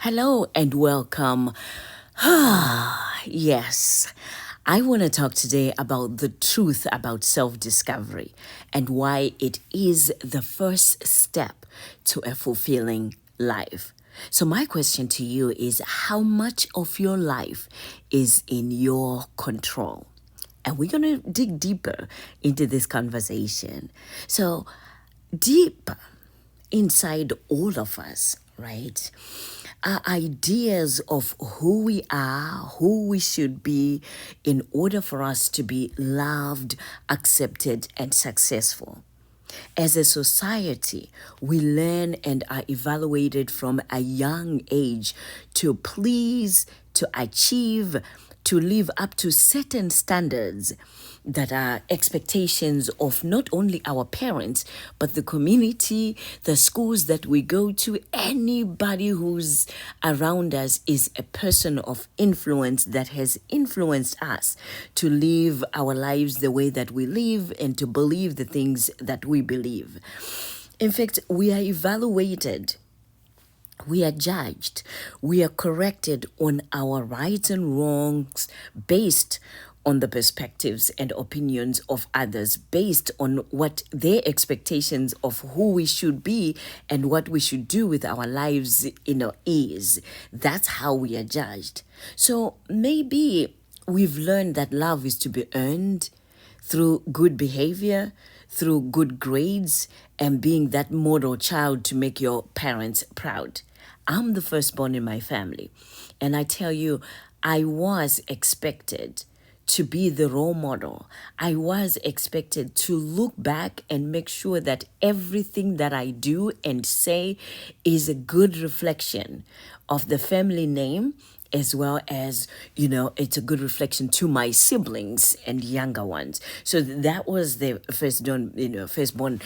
Hello and welcome. Yes, I want to talk today about the truth about self discovery and why it is the first step to a fulfilling life. So, my question to you is how much of your life is in your control? And we're going to dig deeper into this conversation. So, deep inside all of us, right, are ideas of who we are, who we should be in order for us to be loved, accepted, and successful. As a society, we learn and are evaluated from a young age to please, to achieve, to live up to certain standards that are expectations of not only our parents, but the community, the schools that we go to. Anybody who's around us is a person of influence that has influenced us to live our lives the way that we live and to believe the things that we believe. In fact, we are evaluated, we are judged, we are corrected on our rights and wrongs based on the perspectives and opinions of others, based on what their expectations of who we should be and what we should do with our lives, is. That's how we are judged. So maybe we've learned that love is to be earned through good behavior, through good grades, and being that model child to make your parents proud. I'm the firstborn in my family, and I tell you, I was expected to be the role model. I was expected to look back and make sure that everything that I do and say is a good reflection of the family name, as well as, it's a good reflection to my siblings and younger ones. So that was the firstborn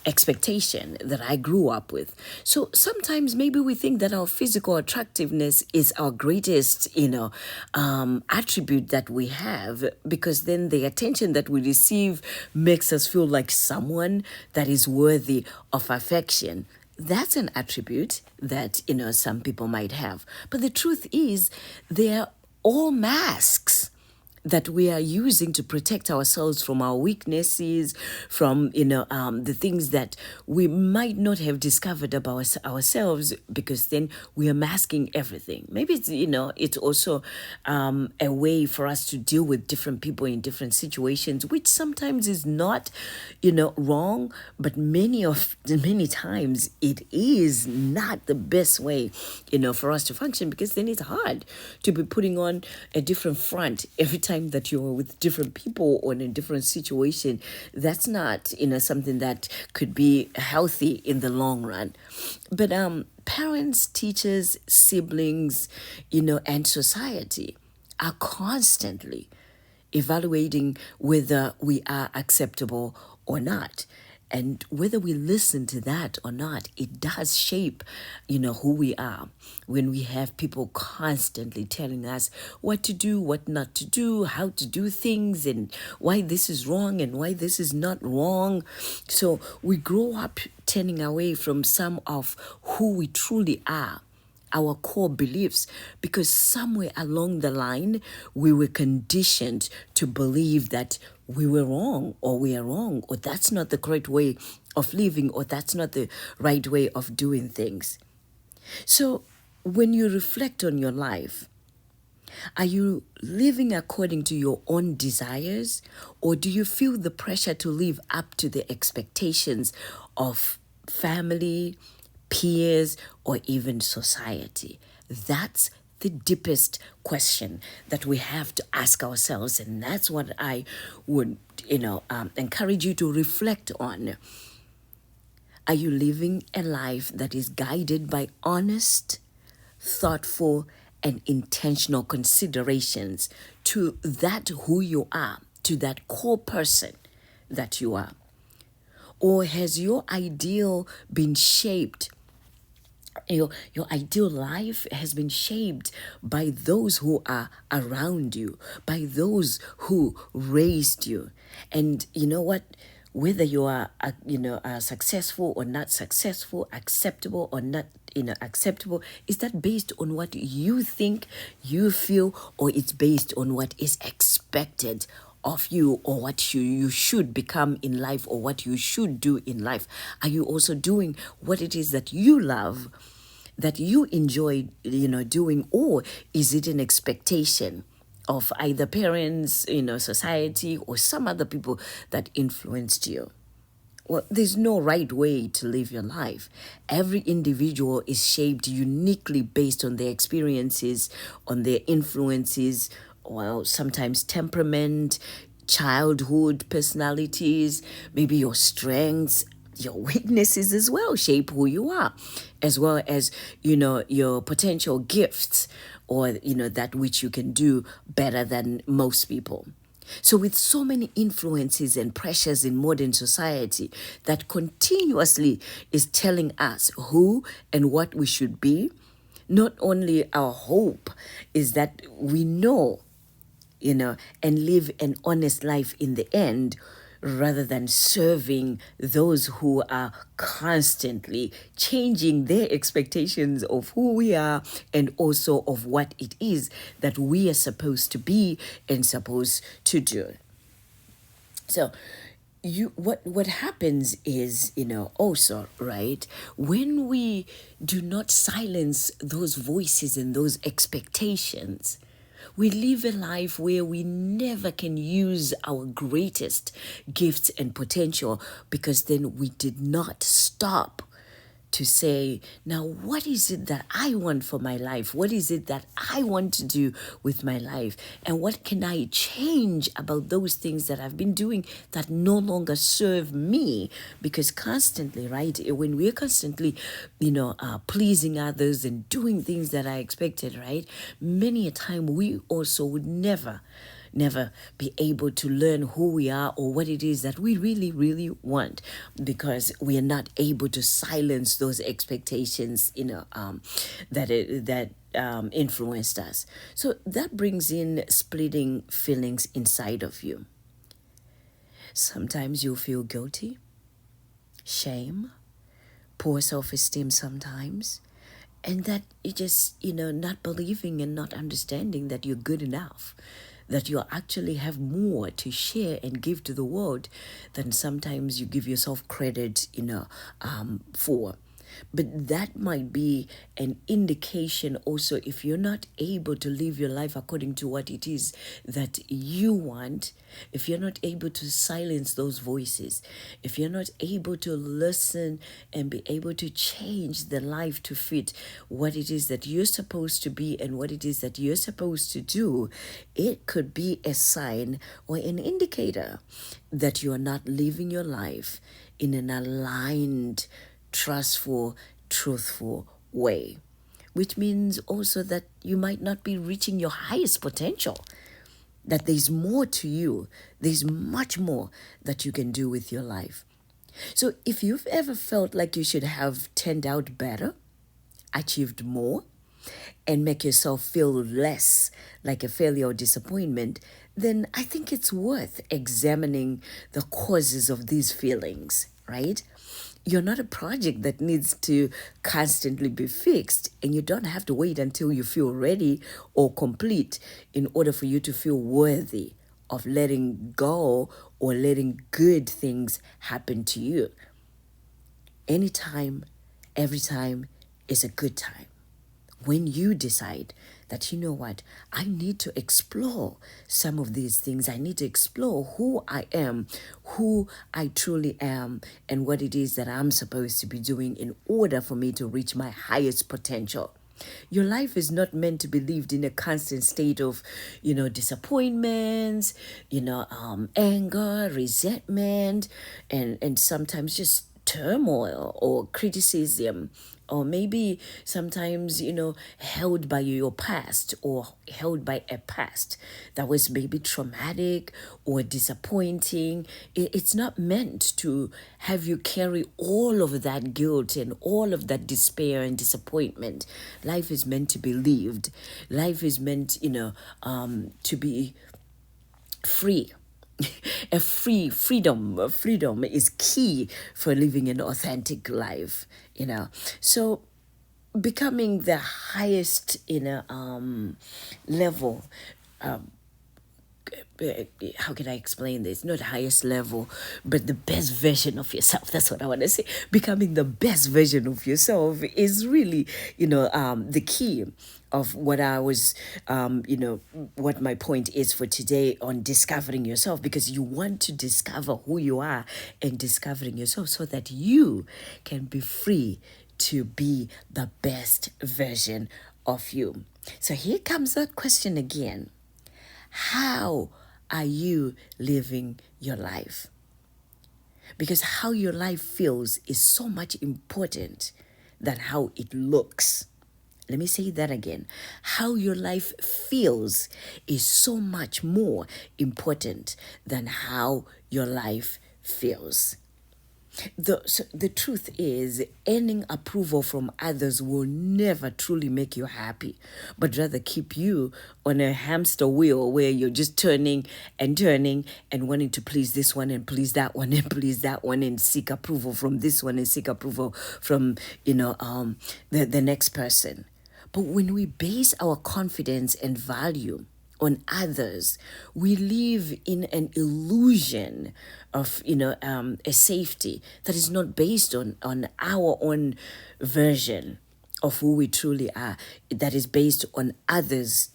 expectation that I grew up with. So sometimes maybe we think that our physical attractiveness is our greatest, attribute that we have, because then the attention that we receive makes us feel like someone that is worthy of affection. That's an attribute that, some people might have. But the truth is, they're all masks that we are using to protect ourselves from our weaknesses, from the things that we might not have discovered about ourselves, because then we are masking everything. Maybe it's also a way for us to deal with different people in different situations, which sometimes is not wrong, but many times it is not the best way for us to function, because then it's hard to be putting on a different front every time that you're with different people or in a different situation. That's not something that could be healthy in the long run. But parents, teachers, siblings, and society are constantly evaluating whether we are acceptable or not. And whether we listen to that or not, it does shape, who we are. When we have people constantly telling us what to do, what not to do, how to do things, and why this is wrong and why this is not wrong. So we grow up turning away from some of who we truly are, our core beliefs, because somewhere along the line, we were conditioned to believe that we were wrong, or we are wrong, or that's not the correct way of living, or that's not the right way of doing things. So when you reflect on your life, are you living according to your own desires, or do you feel the pressure to live up to the expectations of family, peers, or even society? That's the deepest question that we have to ask ourselves, and that's what I would encourage you to reflect on. Are you living a life that is guided by honest, thoughtful, and intentional considerations to that who you are, to that core person that you are? Or has your ideal been shaped, your ideal life has been shaped by those who are around you, by those who raised you? And you know what? whether you are successful or not successful, acceptable or not acceptable, is that based on what you think, you feel, or it's based on what is expected of you, or what you should become in life, or what you should do in life? Are you also doing what it is that you love, that you enjoy doing, or is it an expectation of either parents, society, or some other people that influenced you? Well, there's no right way to live your life. Every individual is shaped uniquely based on their experiences, on their influences, well, sometimes temperament, childhood personalities, maybe your strengths, your weaknesses as well shape who you are, as well as, your potential gifts, or, that which you can do better than most people. So, with so many influences and pressures in modern society that continuously is telling us who and what we should be, not only our hope is that we know, and live an honest life in the end, rather than serving those who are constantly changing their expectations of who we are, and also of what it is that we are supposed to be and supposed to do. So what happens is, also, right, when we do not silence those voices and those expectations, we live a life where we never can use our greatest gifts and potential, because then we did not stop to say, now, what is it that I want for my life? What is it that I want to do with my life? And what can I change about those things that I've been doing that no longer serve me? Because constantly, right, when we're constantly, pleasing others and doing things that are expected, right, many a time we also would never be able to learn who we are, or what it is that we really, really want, because we are not able to silence those expectations, that influenced us. So that brings in splitting feelings inside of you. Sometimes you'll feel guilty, shame, poor self-esteem sometimes, and that you just, not believing and not understanding that you're good enough, that you actually have more to share and give to the world than sometimes you give yourself credit, for. But that might be an indication also, if you're not able to live your life according to what it is that you want, if you're not able to silence those voices, if you're not able to listen and be able to change the life to fit what it is that you're supposed to be and what it is that you're supposed to do, it could be a sign or an indicator that you are not living your life in an aligned, trustful, truthful way, which means also that you might not be reaching your highest potential, that there's more to you, there's much more that you can do with your life. So if you've ever felt like you should have turned out better, achieved more, and make yourself feel less like a failure or disappointment, then I think it's worth examining the causes of these feelings, right? You're not a project that needs to constantly be fixed, and you don't have to wait until you feel ready or complete in order for you to feel worthy of letting go or letting good things happen to you. Anytime, every time is a good time. When you decide that, what, I need to explore some of these things. I need to explore who I am, who I truly am, and what it is that I'm supposed to be doing in order for me to reach my highest potential. Your life is not meant to be lived in a constant state of, disappointments, anger, resentment, and sometimes just turmoil or criticism, or maybe sometimes, held by your past, or held by a past that was maybe traumatic or disappointing. It's not meant to have you carry all of that guilt and all of that despair and disappointment. Life is meant to be lived. Life is meant, to be free freedom is key for living an authentic life, so becoming the highest level, how can I explain this? Not highest level, but the best version of yourself. That's what I want to say. Becoming the best version of yourself is really, the key of what I was, what my point is for today on discovering yourself, because you want to discover who you are and discovering yourself so that you can be free to be the best version of you. So here comes that question again. How are you living your life? Because how your life feels is so much important than how it looks. Let me say that again. How your life feels is so much more important than how your life feels. The truth is, earning approval from others will never truly make you happy, but rather keep you on a hamster wheel where you're just turning and wanting to please this one and please that one and please that one and seek approval from this one and seek approval from, the next person. But when we base our confidence and value on others, we live in an illusion of a safety that is not based on our own version of who we truly are, that is based on others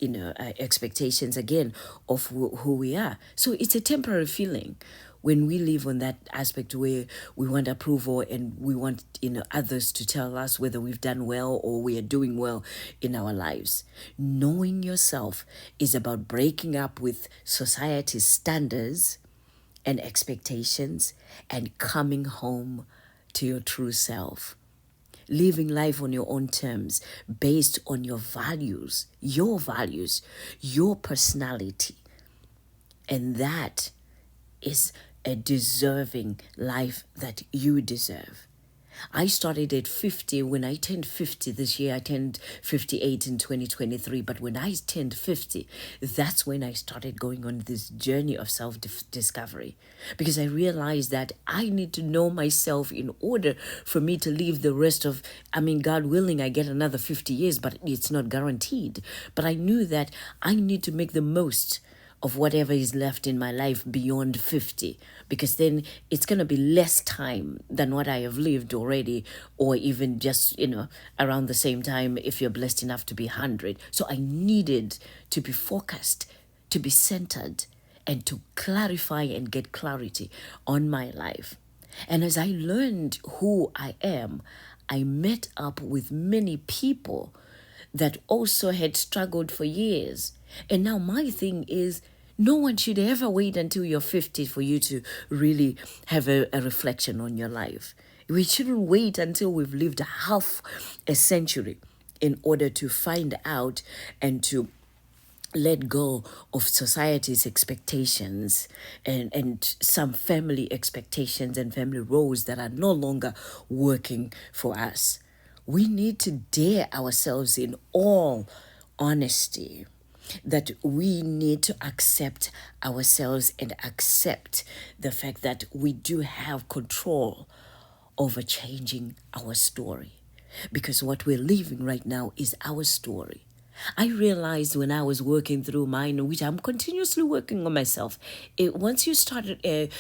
expectations again of who we are. So it's a temporary feeling when we live on that aspect where we want approval and we want others to tell us whether we've done well or we are doing well in our lives. Knowing yourself is about breaking up with society's standards and expectations and coming home to your true self. Living life on your own terms based on your values, your personality. And that is a deserving life that you deserve. I started at 50. When I turned 50 this year, I turned 58 in 2023. But when I turned 50, that's when I started going on this journey of self-discovery. Because I realized that I need to know myself in order for me to live the rest of, God willing, I get another 50 years, but it's not guaranteed. But I knew that I need to make the most of whatever is left in my life beyond 50, because then it's going to be less time than what I have lived already, or even just, around the same time if you're blessed enough to be 100. So I needed to be focused, to be centered, and to clarify and get clarity on my life. And as I learned who I am, I met up with many people that also had struggled for years. And now my thing is, no one should ever wait until you're 50 for you to really have a reflection on your life. We shouldn't wait until we've lived half a century in order to find out and to let go of society's expectations and some family expectations and family roles that are no longer working for us. We need to dare ourselves in all honesty that we need to accept ourselves and accept the fact that we do have control over changing our story. Because what we're living right now is our story. I realized when I was working through mine, which I'm continuously working on myself, once you start a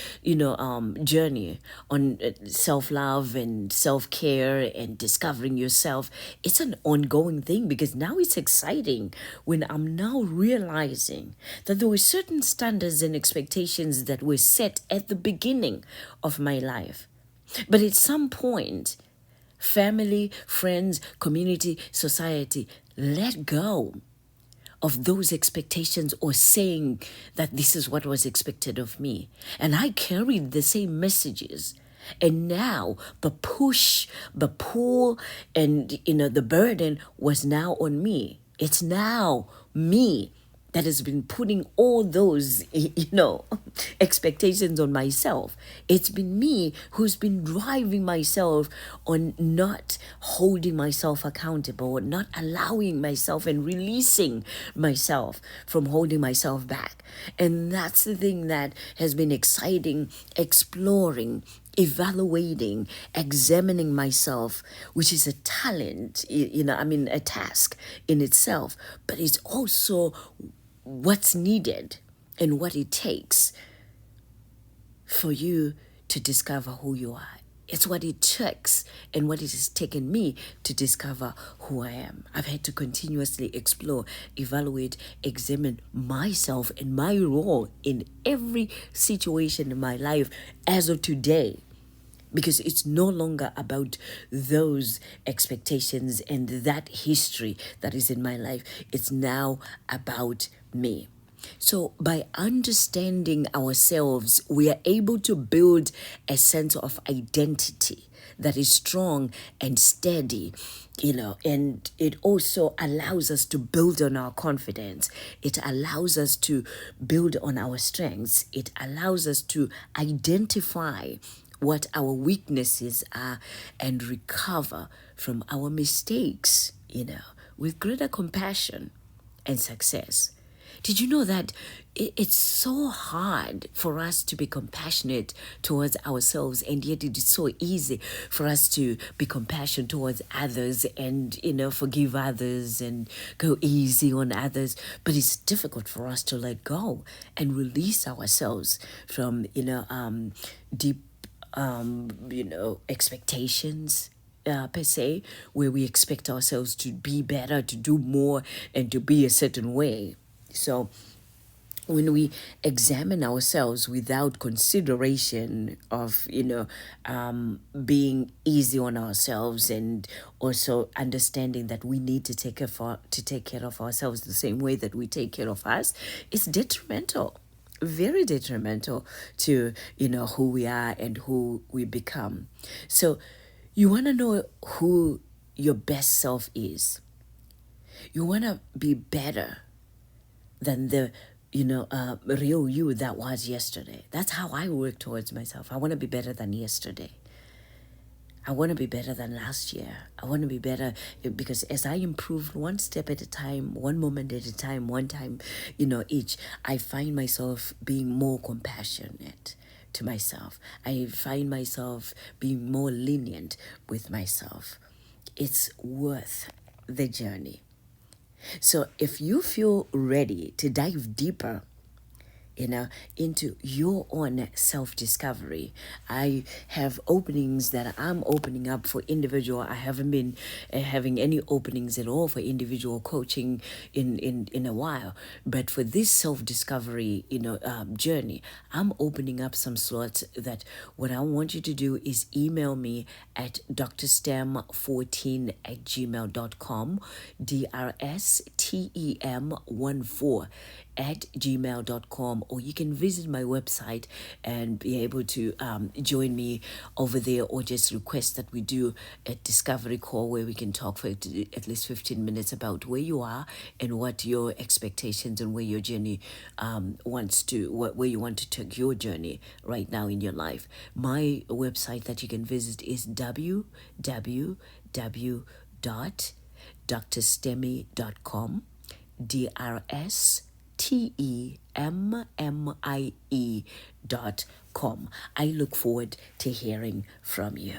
journey on self-love and self-care and discovering yourself, it's an ongoing thing, because now it's exciting when I'm now realizing that there were certain standards and expectations that were set at the beginning of my life. But at some point, family, friends, community, society let go of those expectations, or saying that this is what was expected of me. And I carried the same messages. And now the push, the pull, and the burden was now on me. It's now me that has been putting all those, expectations on myself. It's been me who's been driving myself on not holding myself accountable, not allowing myself and releasing myself from holding myself back. And that's the thing that has been exciting, exploring, evaluating, examining myself, which is a talent, a task in itself, but it's also what's needed and what it takes for you to discover who you are. It's what it takes and what it has taken me to discover who I am. I've had to continuously explore, evaluate, examine myself and my role in every situation in my life as of today. Because it's no longer about those expectations and that history that is in my life. It's now about me. So by understanding ourselves, we are able to build a sense of identity that is strong and steady, and it also allows us to build on our confidence. It allows us to build on our strengths. It allows us to identify what our weaknesses are and recover from our mistakes, with greater compassion and success. Did you know that it's so hard for us to be compassionate towards ourselves, and yet it is so easy for us to be compassionate towards others and, forgive others and go easy on others. But it's difficult for us to let go and release ourselves from, deep expectations per se, where we expect ourselves to be better, to do more, and to be a certain way. So when we examine ourselves without consideration of, being easy on ourselves, and also understanding that we need to take care of ourselves the same way that we take care of us, it's detrimental. Very detrimental to who we are and who we become. So you want to know who your best self is. You want to be better than the real you that was yesterday. That's how I work towards myself. I want to be better than yesterday. I want to be better than last year. I want to be better because as I improve one step at a time, one moment at a time, one time, each, I find myself being more compassionate to myself. I find myself being more lenient with myself. It's worth the journey. So if you feel ready to dive deeper, into your own self-discovery, I have openings that I'm opening up for individual. I haven't been having any openings at all for individual coaching in a while. But for this self-discovery, journey, I'm opening up some slots that what I want you to do is email me at DrStem14@gmail.com, DrStem14@gmail.com, or you can visit my website and be able to join me over there, or just request that we do a discovery call where we can talk for at least 15 minutes about where you are and what your expectations and where your journey where you want to take your journey right now in your life. My website that you can visit is www.drstemy.com, DrSTEMMIE.com. I look forward to hearing from you.